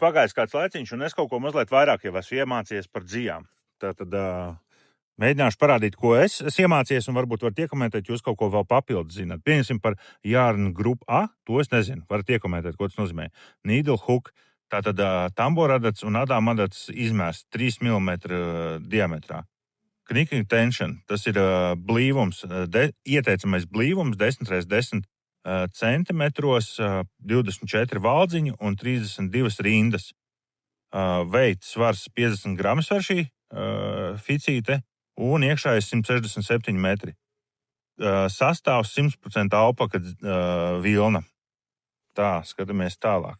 pagājis kāds laiciņš, un es kaut ko mazliet vairāk jau esmu iemācījies par dzijām. Tātad mēģināšu parādīt, ko es iemācījies, un varbūt varat iekomentēt, jūs kaut ko vēl papildus zināt. Pieņemsim par Yarn Group A, to es nezinu. Varat iekomentēt, ko tas nozīmē. Needle hook, tātad tamboradats un adām adats izmērs 3 mm diametrā. Knicking tension, tas ir blīvums, ieteicamais blīvums 10x10 centimetros, 24 valdziņu un 32 rindas. Veits svars 50 gramus var šī ficīte un iekšā ir 167 metri. Sastāvs 100% alpaka vilna. Tā, skatāmies tālāk.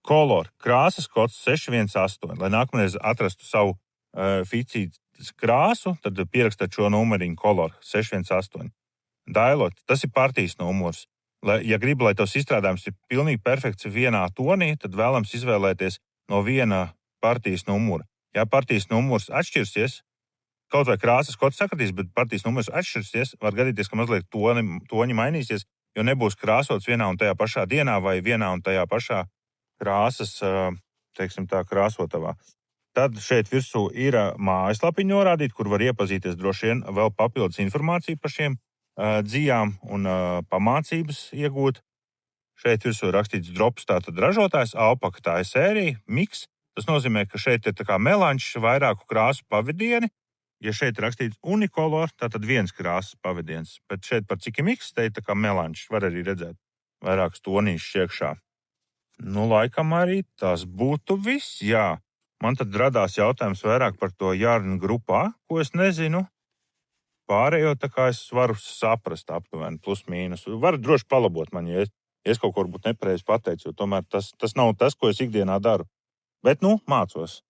Kolor, krāsas kods 618. Lai nākamreiz atrastu savu ficītes krāsu, tad pierakstāt šo numuriņu kolor 618. Dailot, tas ir partijas numurs. Ja gribi, lai tos izstrādājums ir pilnīgi perfekts vienā tonī, tad vēlams izvēlēties no viena partijas numura. Ja partijas numurs atšķirsies, kaut vai krāsas kods sakritīs, bet partijas numurs atšķirsies, var gadīties, ka mazliet toņi mainīsies, jo nebūs krāsots vienā un tajā pašā dienā vai vienā un tajā pašā krāsas, teiksim tā, krāsotavā. Tad šeit virsū ir mājaslapiņa norādīt, kur var iepazīties droši vien vēl papildus informāciju par šiem dzijām un pamācības iegūt. Šeit virsū rakstīts drops, tātad ražotājs, alpaka tā ir sērija, miks. Tas nozīmē, ka šeit ir tā kā melanžs, vairāku krāsu pavadieni. Ja šeit rakstīts unikolor, tātad viens krāsas pavadiens. Bet šeit par cik ir miks, te ir tā kā melanžs, var arī redzēt vairākas tonīšas iekšā. Nu, laikam arī tas būtu viss, jā. Man tad radās jautājums vairāk par to Yarn grupā, ko es nezinu. Pārējo tā kā es varu saprast aptuveni, plus mīnus. Varu droši palabot man, ja es kaut ko varbūt nepareizi pateicu, jo tomēr tas nav tas, ko es ikdienā daru. Bet, mācos.